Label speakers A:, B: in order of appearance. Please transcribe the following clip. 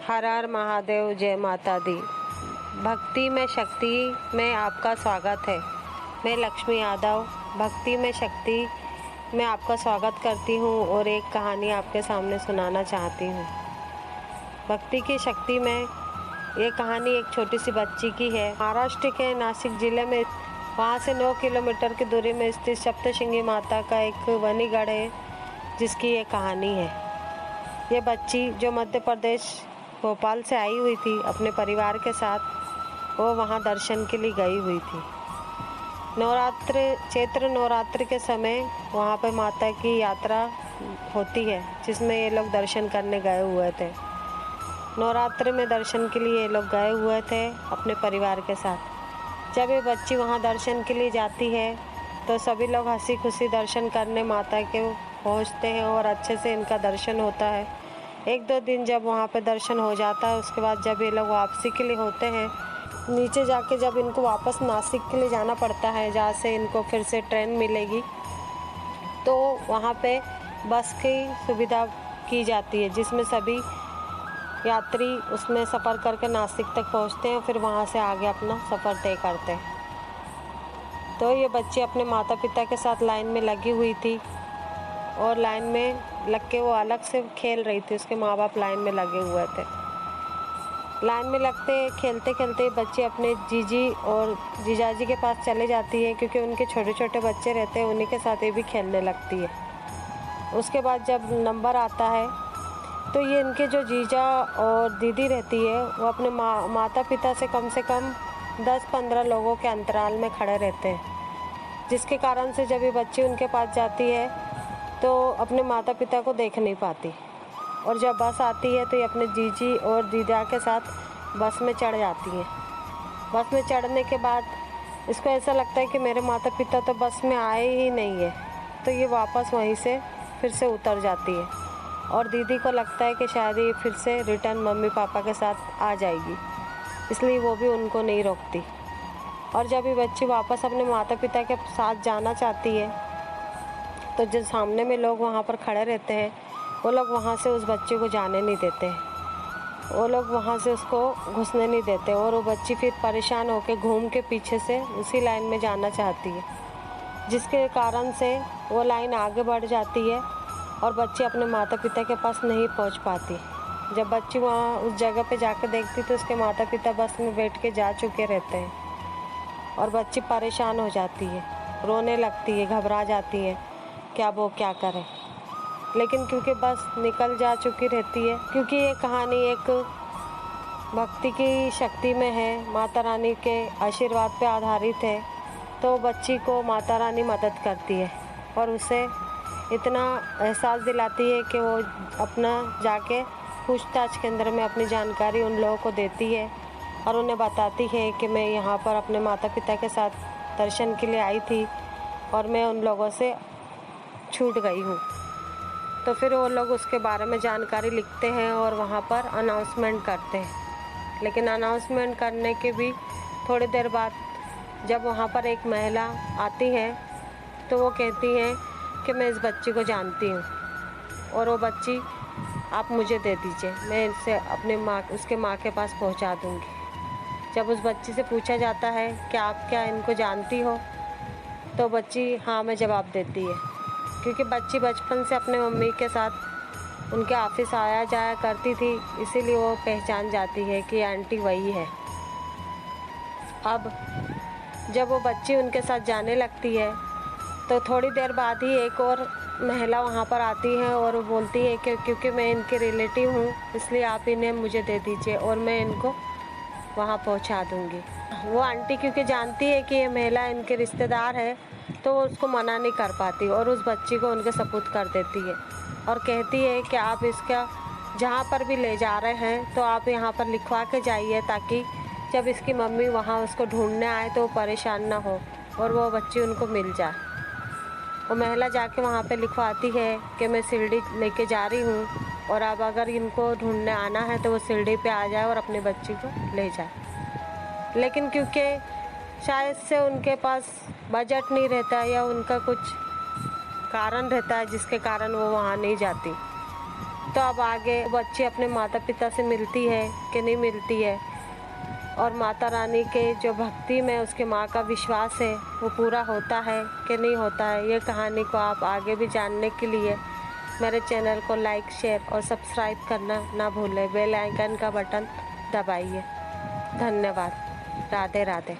A: हर हर महादेव, जय माता दी। भक्ति में शक्ति में आपका स्वागत है। मैं लक्ष्मी यादव भक्ति में शक्ति में आपका स्वागत करती हूँ और एक कहानी आपके सामने सुनाना चाहती हूँ। भक्ति की शक्ति में ये कहानी एक छोटी सी बच्ची की है। महाराष्ट्र के नासिक जिले में, वहाँ से 9 किलोमीटर की दूरी में स्थित सप्तशृंगी माता का एक वनीगढ़ है, जिसकी ये कहानी है। ये बच्ची जो मध्य प्रदेश भोपाल से आई हुई थी अपने परिवार के साथ, वो वहाँ दर्शन के लिए गई हुई थी। चैत्र नवरात्र के समय वहाँ पर माता की यात्रा होती है, जिसमें ये लोग दर्शन करने गए हुए थे। नवरात्र में दर्शन के लिए ये लोग गए हुए थे अपने परिवार के साथ। जब ये बच्ची वहाँ दर्शन के लिए जाती है तो सभी लोग हंसी खुशी दर्शन करने माता के पहुँचते हैं और अच्छे से इनका दर्शन होता है। 1-2 दिन जब वहाँ पे दर्शन हो जाता है, उसके बाद जब ये लोग वापसी के लिए होते हैं, नीचे जाके जब इनको वापस नासिक के लिए जाना पड़ता है, जहाँ से इनको फिर से ट्रेन मिलेगी, तो वहाँ पे बस की सुविधा की जाती है, जिसमें सभी यात्री उसमें सफ़र करके नासिक तक पहुँचते हैं, फिर वहाँ से आगे अपना सफ़र तय करते हैं। तो ये बच्ची अपने माता पिता के साथ लाइन में लगी हुई थी और लाइन में लग के वो अलग से खेल रही थी। उसके माँ बाप लाइन में लगे हुए थे। लाइन में लगते खेलते खेलते बच्ची अपने जीजी और जीजाजी के पास चले जाती है, क्योंकि उनके छोटे छोटे बच्चे रहते हैं, उन्हीं के साथ ये भी खेलने लगती है। उसके बाद जब नंबर आता है तो ये इनके जो जीजा और दीदी रहती है, वो अपने माता पिता से कम 10-15 लोगों के अंतराल में खड़े रहते हैं, जिसके कारण से जब ये बच्ची उनके पास जाती है तो अपने माता पिता को देख नहीं पाती। और जब बस आती है तो ये अपने जीजी और दीदा के साथ बस में चढ़ जाती है। बस में चढ़ने के बाद इसको ऐसा लगता है कि मेरे माता पिता तो बस में आए ही नहीं है, तो ये वापस वहीं से फिर से उतर जाती है। और दीदी को लगता है कि शायद ये फिर से रिटर्न मम्मी पापा के साथ आ जाएगी, इसलिए वो भी उनको नहीं रोकती। और जब ये बच्ची वापस अपने माता पिता के साथ जाना चाहती है, तो जो सामने में लोग वहाँ पर खड़े रहते हैं, वो लोग वहाँ से उस बच्चे को जाने नहीं देते हैं। वो लोग वहाँ से उसको घुसने नहीं देते और वो बच्ची फिर परेशान होकर घूम के पीछे से उसी लाइन में जाना चाहती है, जिसके कारण से वो लाइन आगे बढ़ जाती है और बच्ची अपने माता पिता के पास नहीं पहुँच पाती। जब बच्ची वहाँ उस जगह पे जाकर देखती तो उसके माता पिता बस में बैठ के जा चुके रहते हैं और बच्ची परेशान हो जाती है, रोने लगती है, घबरा जाती है कि अब वो क्या करे। लेकिन क्योंकि बस निकल जा चुकी रहती है, क्योंकि ये कहानी एक भक्ति की शक्ति में है, माता रानी के आशीर्वाद पे आधारित है, तो बच्ची को माता रानी मदद करती है और उसे इतना एहसास दिलाती है कि वो अपना जाके पूछताछ केंद्र में अपनी जानकारी उन लोगों को देती है और उन्हें बताती है कि मैं यहाँ पर अपने माता पिता के साथ दर्शन के लिए आई थी और मैं उन लोगों से छूट गई हूँ। तो फिर वो लोग उसके बारे में जानकारी लिखते हैं और वहाँ पर अनाउंसमेंट करते हैं। लेकिन अनाउंसमेंट करने के भी थोड़ी देर बाद जब वहाँ पर एक महिला आती है तो वो कहती है कि मैं इस बच्ची को जानती हूँ और वो बच्ची आप मुझे दे दीजिए, मैं इसे अपने उसके माँ के पास पहुँचा दूँगी। जब उस बच्ची से पूछा जाता है कि आप क्या इनको जानती हो, तो बच्ची हाँ में जवाब देती है, क्योंकि बच्ची बचपन से अपने मम्मी के साथ उनके ऑफिस आया जाया करती थी, इसीलिए वो पहचान जाती है कि आंटी वही है। अब जब वो बच्ची उनके साथ जाने लगती है तो थोड़ी देर बाद ही एक और महिला वहाँ पर आती है और वो बोलती है कि क्योंकि मैं इनके रिलेटिव हूँ, इसलिए आप इन्हें मुझे दे दीजिए और मैं इनको वहाँ पहुँचा दूँगी। वो आंटी क्योंकि जानती है कि ये महिला इनके रिश्तेदार है, तो वो उसको मना नहीं कर पाती और उस बच्ची को उनके सपुर्द कर देती है और कहती है कि आप इसका जहाँ पर भी ले जा रहे हैं तो आप यहाँ पर लिखवा के जाइए, ताकि जब इसकी मम्मी वहाँ उसको ढूंढने आए तो वो परेशान ना हो और वो बच्ची उनको मिल जाए। वो महिला जाके वहाँ पे लिखवाती है कि मैं शिरडी लेके जा रही हूँ और अब अगर इनको ढूंढने आना है तो वो शिरडी पे आ जाए और अपनी बच्ची को ले जाए। लेकिन क्योंकि शायद से उनके पास बजट नहीं रहता या उनका कुछ कारण रहता है जिसके कारण वो वहाँ नहीं जाती। तो अब आगे बच्ची अपने माता पिता से मिलती है कि नहीं मिलती है, और माता रानी के जो भक्ति में उसके माँ का विश्वास है वो पूरा होता है कि नहीं होता है। ये कहानी को आप आगे भी जानने के लिए मेरे चैनल को लाइक, शेयर और सब्सक्राइब करना ना भूलें। बेल आइकन का बटन दबाइए। धन्यवाद। राधे राधे।